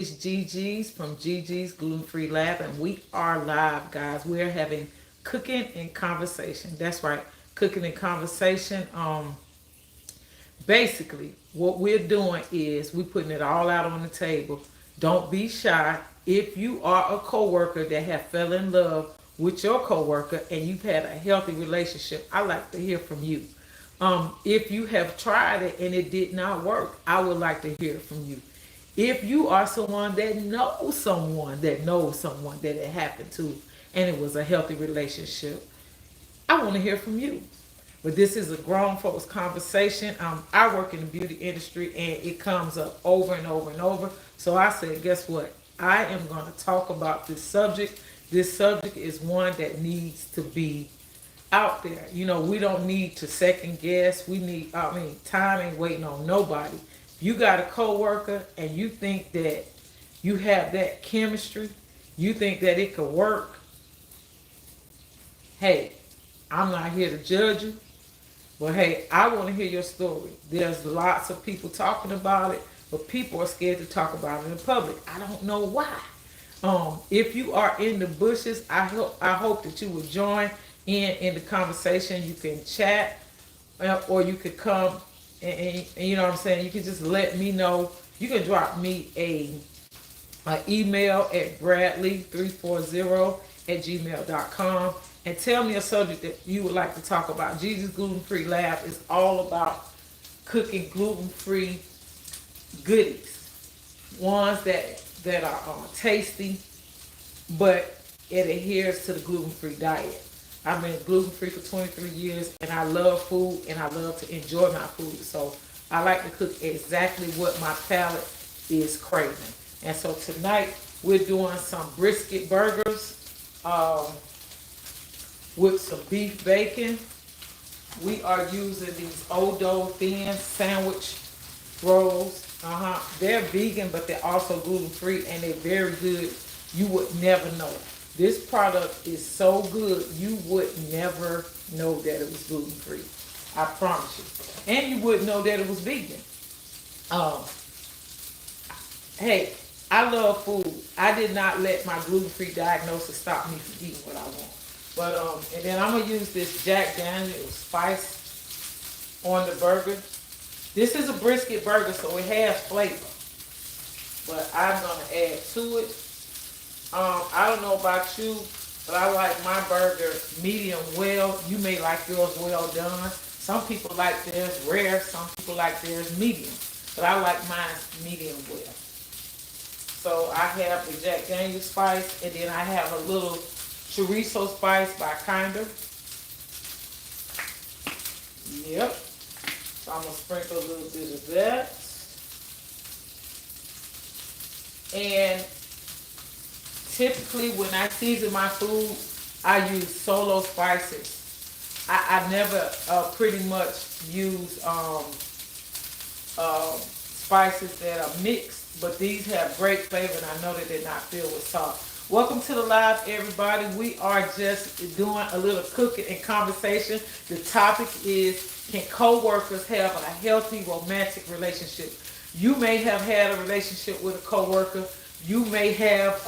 It's GG's from GG's Gluten Free Lab, and we are live, guys. We're having cooking and conversation. That's right, cooking and conversation. Basically, what we're doing is we're putting it all out on the table. Don't be shy. If you are a coworker that have fell in love with your coworker and you've had a healthy relationship, I like to hear from you. If you have tried it and it did not work, I would like to hear from you. If you are someone that knows someone that it happened to and it was a healthy relationship, I want to hear from you. But this is a grown folks conversation. I work in the beauty industry and it comes up over and over and over. So I said, guess what? I am going to talk about this subject. This subject is one that needs to be out there. You know, we don't need to second guess. Time ain't waiting on nobody. You got a coworker and you think that you have that chemistry, you think that it could work. Hey, I'm not here to judge you, but hey, I want to hear your story. There's lots of people talking about it, but people are scared to talk about it in public. I don't know why. If you are in the bushes, I hope that you will join in the conversation. You can chat, or you could come and you know what I'm saying. You can just let me know. You can drop me a email at bradley340 at gmail.com and tell me a subject that you would like to talk about. Jesus Gluten Free Lab is all about cooking gluten free goodies, ones that are tasty, but it adheres to the gluten free diet. I've been gluten free for 23 years, and I love food, and I love to enjoy my food. So I like to cook exactly what my palate is craving. And so tonight we're doing some brisket burgers um, with some beef bacon. We are using these Odo thin sandwich rolls. They're vegan, but they're also gluten free, and they're very good. You would never know. This product is so good, you would never know that it was gluten free. I promise you. And you wouldn't know that it was vegan. Um, hey, I love food. I did not let my gluten free diagnosis stop me from eating what I want. But and then I'm gonna use this Jack Daniel's spice on the burger. This is a brisket burger, so it has flavor. But I'm gonna add to it. I don't know about you, but I like my burger medium well. You may like yours well done. Some people like theirs rare. Some people like theirs medium. But I like mine medium well. So I have the Jack Daniel's spice, and then I have a little chorizo spice by Kinder. Yep. So I'm going to sprinkle a little bit of that. And typically when I season my food, I use solo spices. I never pretty much use spices that are mixed, but these have great flavor, and I know that they're not filled with salt. Welcome to the live, everybody. We are just doing a little cooking and conversation. The topic is, can co-workers have a healthy romantic relationship? You may have had a relationship with a co-worker. You may have,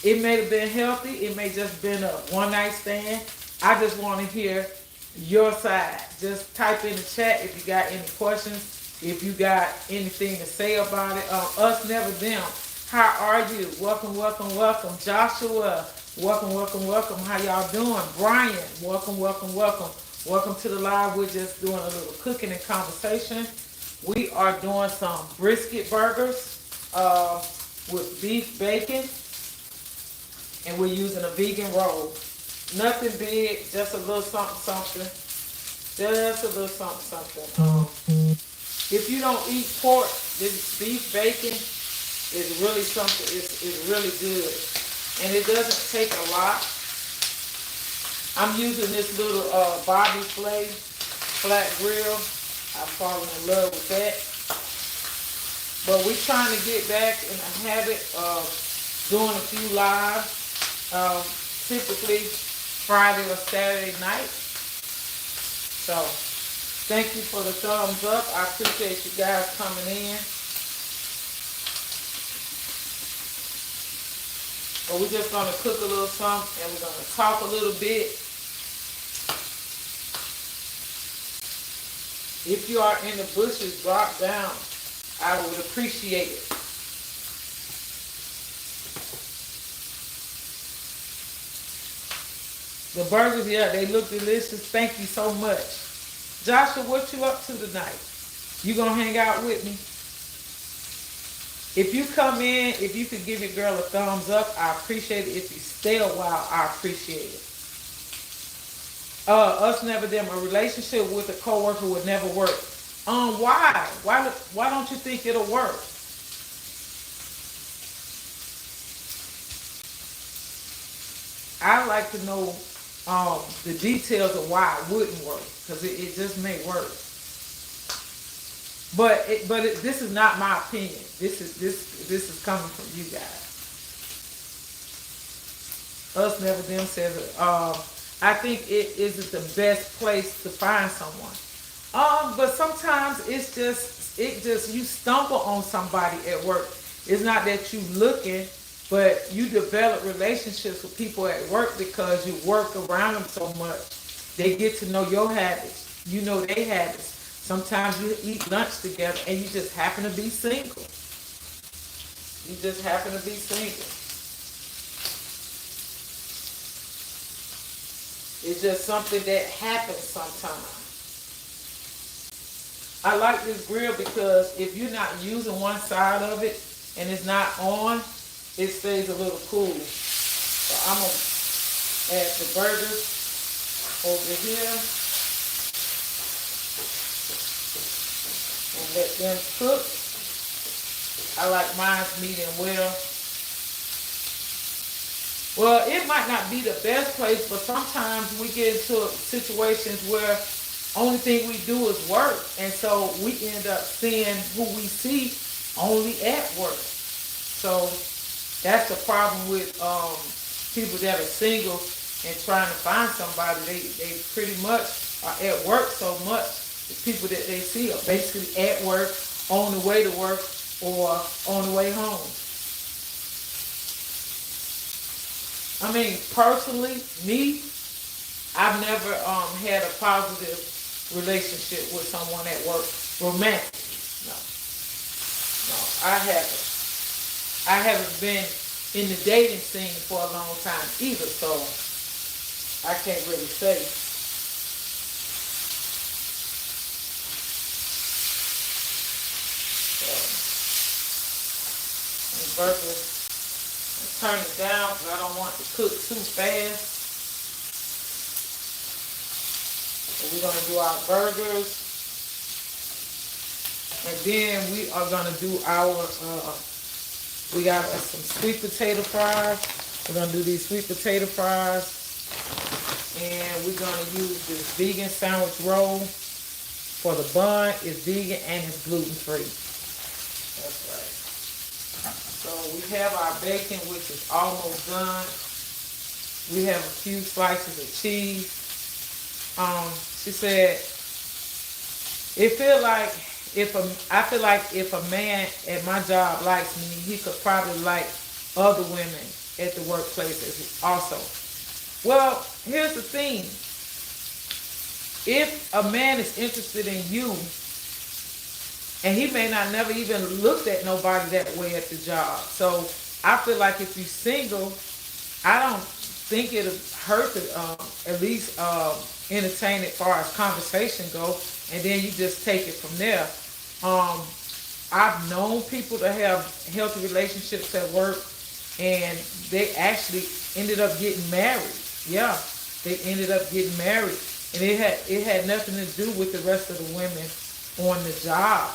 it may have been healthy. It may just been a one-night stand. I just want to hear your side. Just type in the chat if you got any questions, if you got anything to say about it. Us, never them. How are you? Welcome, welcome, welcome. Joshua, welcome, welcome, welcome. How y'all doing? Brian, welcome, welcome, welcome. Welcome to the live. We're just doing a little cooking and conversation. We are doing some brisket burgers with beef bacon, and we're using a vegan roll. Nothing big, just a little something, something. Just a little something, something. If you don't eat pork, this beef bacon is really something. It's really good, and it doesn't take a lot. I'm using this little Bobby Flay flat grill. I've fallen in love with that. But we're trying to get back in the habit of doing a few lives, typically Friday or Saturday night. So thank you for the thumbs up. I appreciate you guys coming in. So we're just gonna cook a little something and we're gonna talk a little bit. If you are in the bushes, drop down. I would appreciate it. The burgers, yeah, they look delicious. Thank you so much. Joshua, what you up to tonight? You gonna hang out with me? If you come in, if you could give your girl a thumbs up, I appreciate it. If you stay a while, I appreciate it. Us never them. A relationship with a coworker would never work. Why? Why don't you think it'll work? I like to know the details of why it wouldn't work, because it just may work. But this is not my opinion. This is coming from you guys. Us never them says I think it isn't the best place to find someone. But sometimes it just you stumble on somebody at work. It's not that you looking, but you develop relationships with people at work because you work around them so much. They get to know your habits. You know their habits. Sometimes you eat lunch together and you just happen to be single. You just happen to be single. It's just something that happens sometimes. I like this grill because if you're not using one side of it and it's not on, it stays a little cool. So I'm going to add the burgers over here and let them cook. I like mine medium well. Well, it might not be the best place, but sometimes we get into situations where only thing we do is work. And so we end up seeing who we see only at work. So that's the problem with people that are single and trying to find somebody. They pretty much are at work so much. The people that they see are basically at work, on the way to work, or on the way home. I mean, personally, me, I've never had a positive relationship with someone at work. Romantic. No. No, I haven't. I haven't been in the dating scene for a long time either, so I can't really say. So, burgers. Turn it down because I don't want it to cook too fast. So we're going to do our burgers. And then we are going to do our, we got some sweet potato fries. We're going to do these sweet potato fries. And we're going to use this vegan sandwich roll for the bun. It's vegan and it's gluten-free. That's right. So we have our bacon, which is almost done. We have a few slices of cheese. She said, I feel like if a man at my job likes me, he could probably like other women at the workplace also. Well, here's the thing. If a man is interested in you, and he may not never even looked at nobody that way at the job. So I feel like if you're single, I don't think it'll hurt to at least entertain it as far as conversation go, and then you just take it from there. I've known people to have healthy relationships at work, and they actually ended up getting married. Yeah, they ended up getting married, and it had nothing to do with the rest of the women on the job.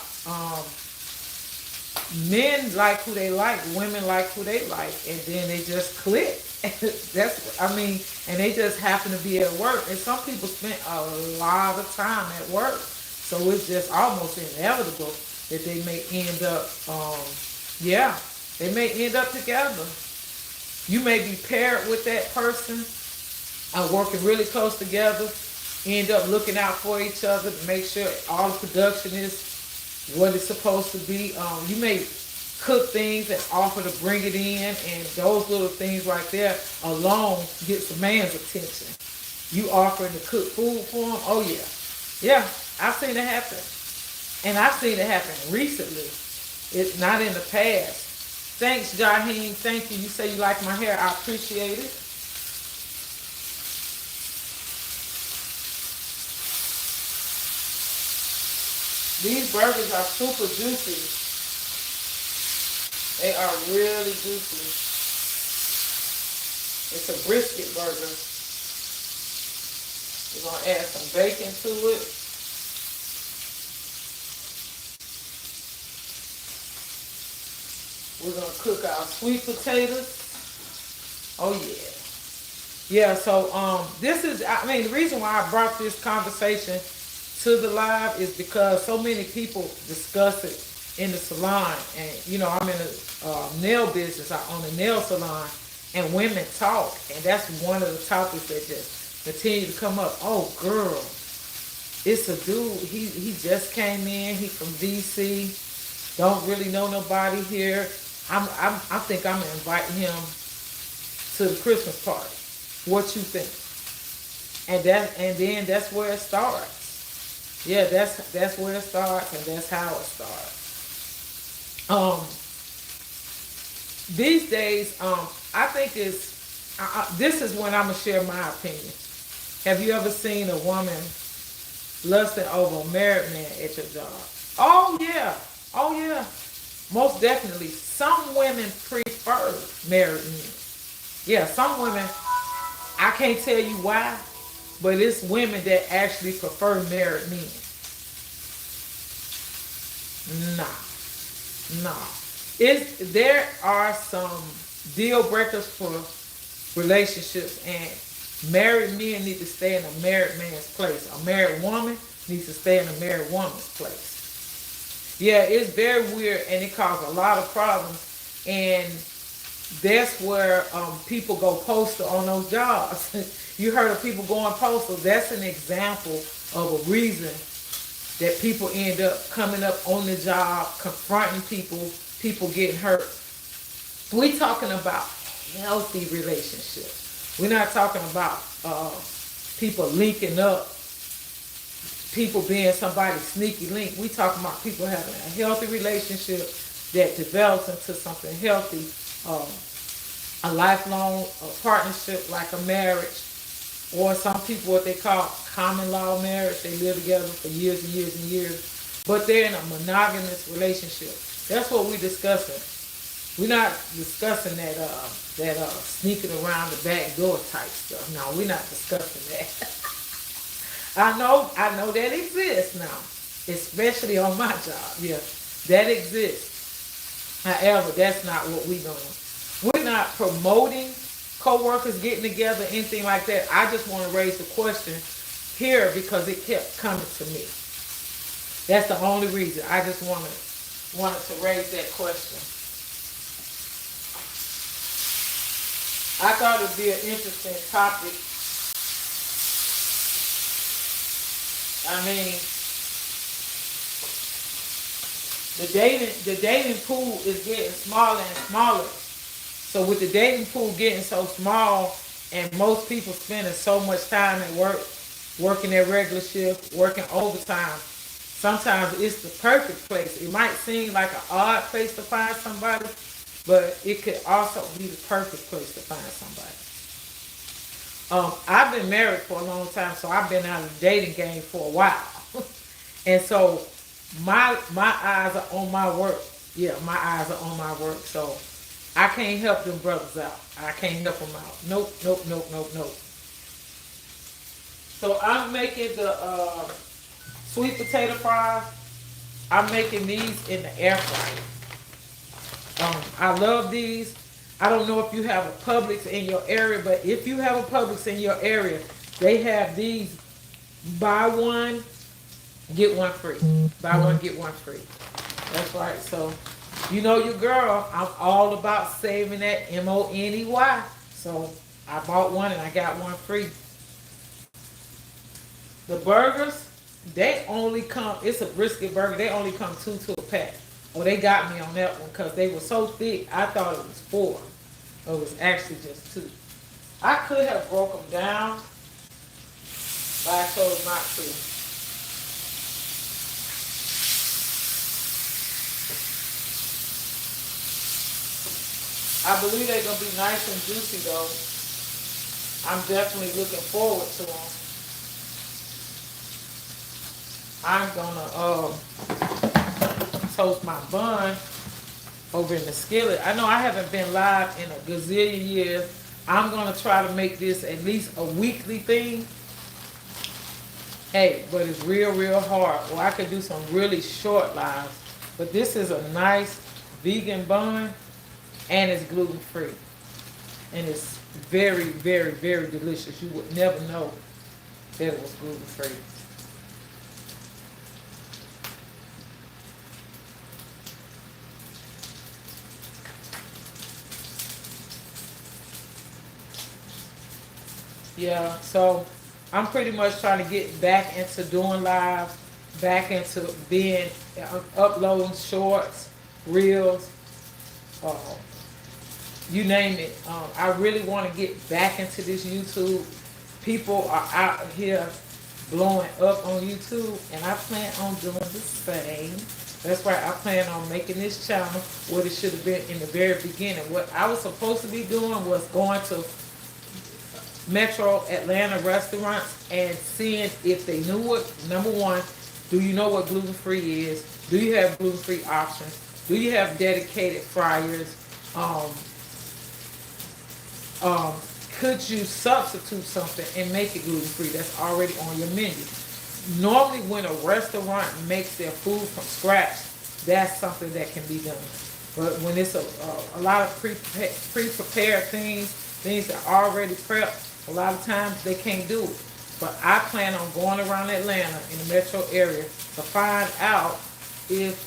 Men like who they like, women like who they like, and then they just click. And they just happen to be at work. And some people spend a lot of time at work, so it's just almost inevitable that they may end up, they may end up together. You may be paired with that person, working really close together, end up looking out for each other to make sure all the production is what it's supposed to be. You may cook things and offer to bring it in, and those little things right there alone gets a man's attention. You offering to cook food for him, oh yeah. Yeah, I've seen it happen. And I've seen it happen recently. It's not in the past. Thanks, Jaheem. Thank you. You say you like my hair. I appreciate it. These burgers are super juicy. They are really juicy. It's a brisket burger. We're going to add some bacon to it. We're going to cook our sweet potatoes. Oh, yeah. Yeah, so this is, I mean, the reason why I brought this conversation to the live is because so many people discuss it in the salon. And, you know, I'm in a nail business. I own a nail salon. And women talk. And that's one of the topics that just continue to come up. Oh, girl, it's a dude. He just came in. He from D.C. Don't really know nobody here. I think I'm gonna invite him to the Christmas party. What you think? And then that's where it starts. Yeah, that's where it starts, and that's how it starts. These days, I think this is when I'm gonna share my opinion. Have you ever seen a woman lusting over a married man at your job? Oh yeah, oh yeah. Most definitely. Some women prefer married men. Yeah, some women, I can't tell you why, but it's women that actually prefer married men. Nah. There are some deal breakers for relationships, and married men need to stay in a married man's place. A married woman needs to stay in a married woman's place. Yeah, it's very weird, and it causes a lot of problems. And that's where people go postal on those jobs. You heard of people going postal. That's an example of a reason that people end up coming up on the job, confronting people getting hurt. We're talking about healthy relationships. We're not talking about people linking up, people being somebody's sneaky link. We talking about people having a healthy relationship that develops into something healthy, a lifelong partnership like a marriage, or some people what they call common law marriage. They live together for years and years and years, but they're in a monogamous relationship. That's what we're discussing. We're not discussing that sneaking around the back door type stuff. No, we're not discussing that. I know that exists now, especially on my job. Yeah, that exists. However, that's not what we're doing. We're not promoting co-workers getting together, anything like that. I just want to raise the question here because it kept coming to me. That's the only reason. I just wanted to raise that question. I thought it'd be an interesting topic. I mean, the dating pool is getting smaller and smaller. So with the dating pool getting so small, and most people spending so much time at work, working their regular shift, working overtime, sometimes it's the perfect place. It might seem like an odd place to find somebody, but it could also be the perfect place to find somebody. I've been married for a long time, so I've been out of the dating game for a while. And so my eyes are on my work. Yeah, my eyes are on my work. So I can't help them brothers out. I can't help them out. Nope. So I'm making the sweet potato fries. I'm making these in the air fryer. I love these. I don't know if you have a Publix in your area, but if you have a Publix in your area, they have these buy one, get one free. Buy one, get one free. That's right. So, you know your girl, I'm all about saving that money. So, I bought one and I got one free. The burgers, they only come, it's a brisket burger, they only come two to a pack. Oh, they got me on that one because they were so thick. I thought it was 4. But it was actually just 2. I could have broke them down, but I chose not to. I believe they're gonna be nice and juicy though. I'm definitely looking forward to them. I'm gonna toast my bun over in the skillet. I know I haven't been live in a gazillion years. I'm gonna try to make this at least a weekly thing. Hey, but it's real, real hard. Or I could do some really short lives. But this is a nice vegan bun and it's gluten free. And it's very, very, very delicious. You would never know that it was gluten free. Yeah, so I'm pretty much trying to get back into doing live, back into being uploading shorts, reels, uh, you name it. I really want to get back into this YouTube. People are out here blowing up on YouTube, and I plan on doing the same. That's why I plan on making this channel what it should have been in the very beginning. What I was supposed to be doing was going to Metro Atlanta restaurants and seeing if they knew what, number one, do you know what gluten-free is? Do you have gluten-free options? Do you have dedicated fryers? Could you substitute something and make it gluten-free that's already on your menu? Normally when a restaurant makes their food from scratch, that's something that can be done. But when it's a lot of pre-prepared things that are already prepped, a lot of times they can't do it. But I plan on going around Atlanta in the metro area to find out if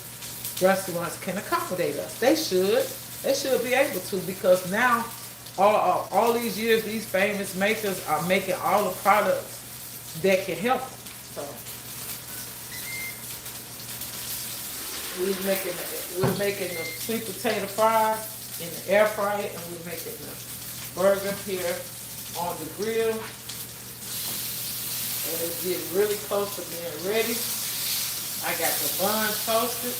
restaurants can accommodate us. They should. They should be able to, because now all these years these famous makers are making all the products that can help them. So we're making the sweet potato fries in the air fryer, and we're making the burger here on the grill. And it's getting really close to being ready. I got the bun toasting.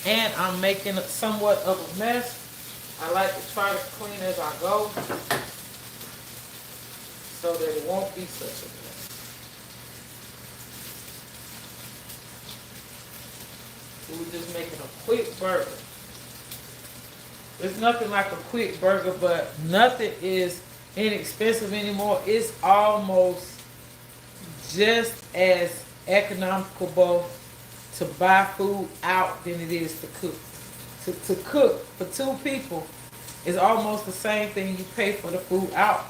And I'm making somewhat of a mess. I like to try to clean as I go so that it won't be such a mess. So we're just making a quick burger. There's nothing like a quick burger, but nothing is inexpensive anymore. It's almost just as economical to buy food out than it is to cook. To cook for 2 people is almost the same thing you pay for the food out.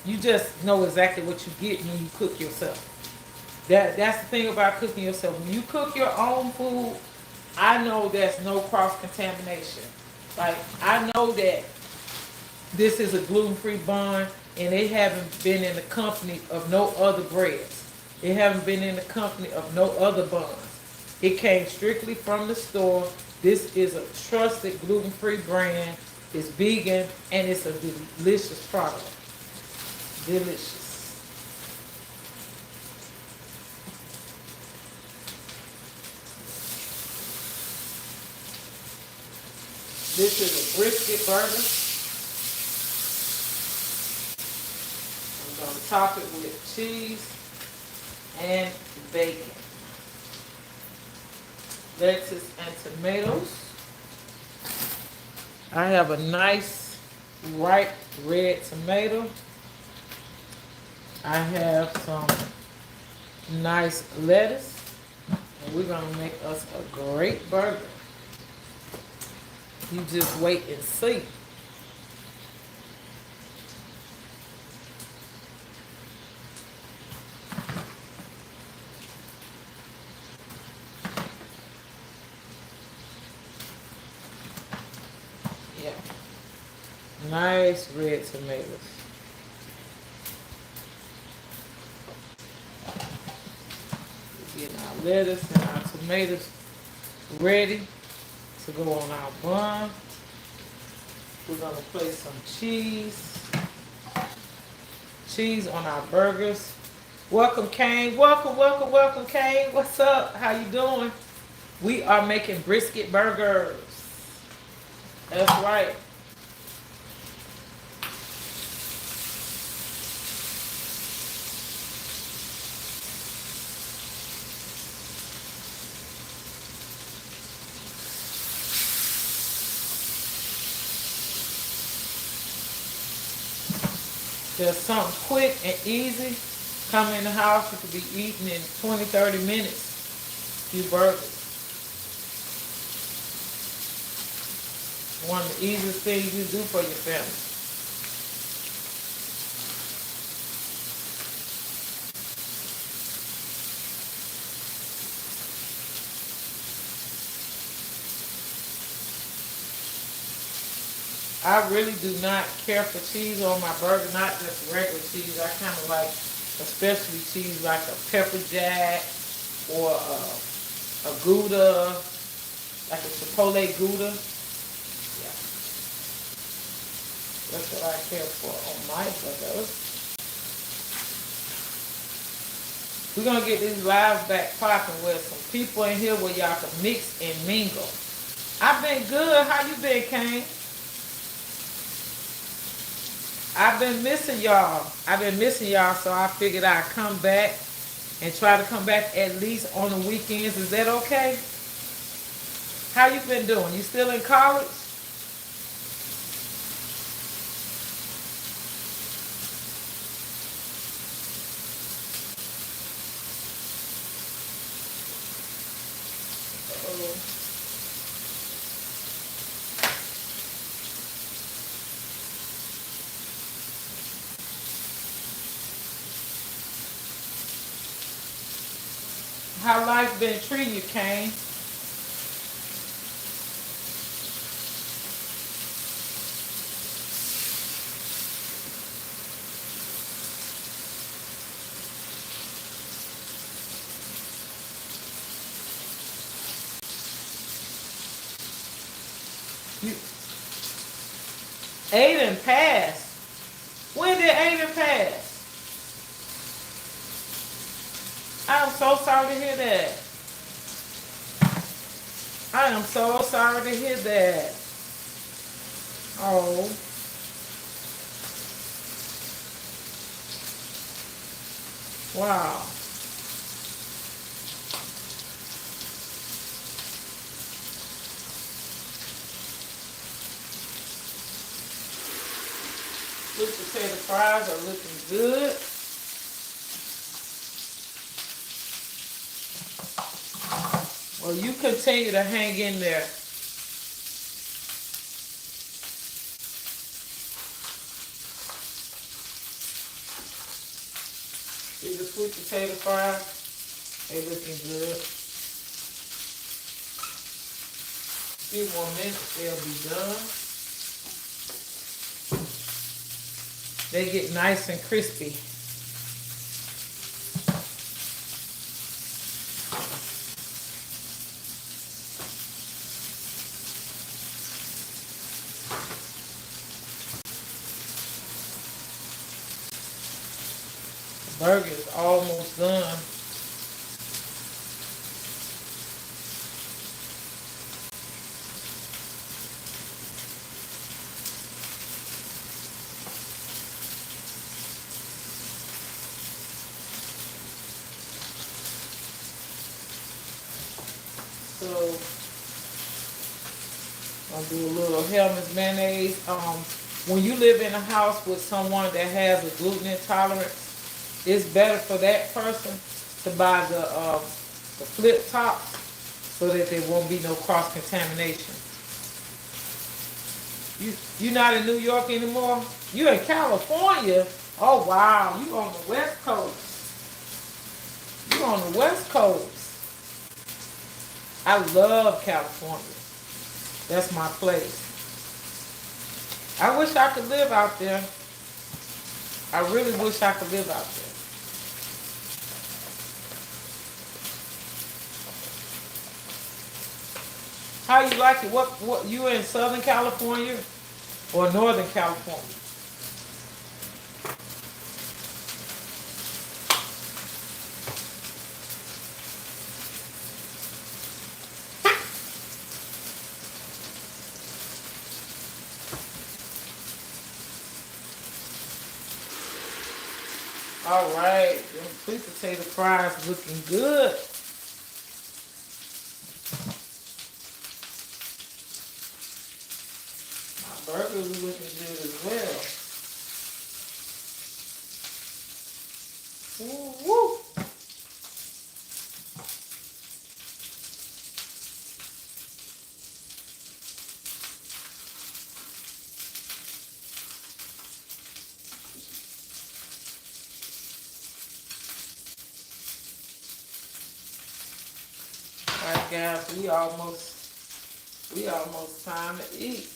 You just know exactly what you get when you cook yourself. That's the thing about cooking yourself. When you cook your own food, I know there's no cross-contamination. Like, I know that this is a gluten-free bun, and they haven't been in the company of no other breads. They haven't been in the company of no other buns. It came strictly from the store. This is a trusted gluten-free brand. It's vegan, and it's a delicious product. Delicious. This is a brisket burger. I'm going to top it with cheese and bacon. Lettuce and tomatoes. I have a nice ripe red tomato. I have some nice lettuce. And we're going to make us a great burger. You just wait and see. Yeah. Nice red tomatoes. Getting our lettuce and our tomatoes ready to go on our bun. We're gonna place some cheese on our burgers. Welcome, Kane. Welcome, welcome, welcome, Kane. What's up? How you doing? We are making brisket burgers. That's right. There's something quick and easy. Come in the house, you could be eating in 20, 30 minutes. Few burgers. One of the easiest things you do for your family. I really do not care for cheese on my burger, not just regular cheese. I kind of like especially cheese like a pepper jack or a Gouda, like a Chipotle Gouda. Yeah, that's what I care for on my burgers. We're going to get these lives back popping with some people in here where y'all can mix and mingle. I've been good. How you been, Kane? I've been missing y'all. So I figured I'd come back and try to come back at least on the weekends. Is that okay? How you been doing? You still in college? How life been treating you, Kane? You, Aiden passed. When did Aiden pass? I'm so sorry to hear that. I am so sorry to hear that. Oh, wow. Sweet potato fries are looking good. Well, you continue to hang in there. See the sweet potato fries? They looking good. A few more minutes, they'll be done. They get nice and crispy. The burger is almost done. So I'll do a little Hellmann's mayonnaise. When you live in a house with someone that has a gluten intolerance, it's better for that person to buy the flip tops so that there won't be no cross contamination. You not in New York anymore? You in California? Oh wow, you on the West Coast. You on the West Coast. I love California. That's my place. I wish I could live out there. I really wish I could live out there. How you like it? What you in Southern California or Northern California? All right, them sweet potato fries looking good. My burgers are looking good as well. Woo, woo. All right, guys, we almost time to eat.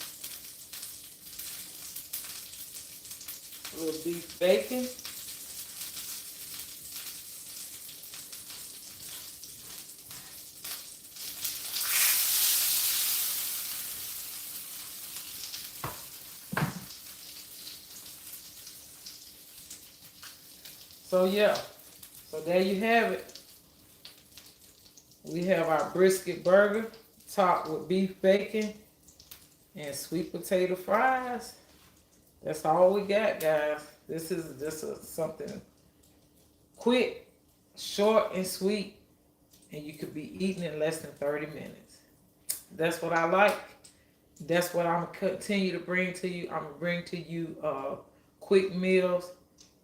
A little beef bacon. So yeah, so there you have it. We have our brisket burger topped with beef bacon and sweet potato fries. That's all we got, guys. This is just something quick, short, and sweet, and you could be eating in less than 30 minutes. That's what I like. That's what I'm gonna continue to bring to you. I'm gonna bring to you quick meals,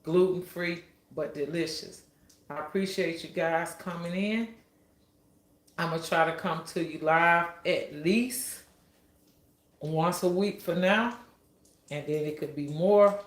gluten free but delicious. I appreciate you guys coming in. I'm gonna try to come to you live at least once a week for now, and then it could be more.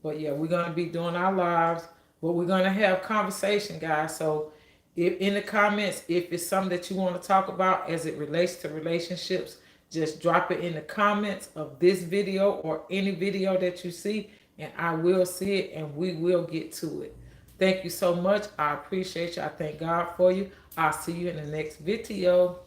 But yeah, we're gonna be doing our lives, but we're gonna have conversation, guys. So if in the comments, if it's something that you want to talk about as it relates to relationships, just drop it in the comments of this video or any video that you see, and I will see it and we will get to it. Thank you so much. I appreciate you. I thank God for you. I'll see you in the next video.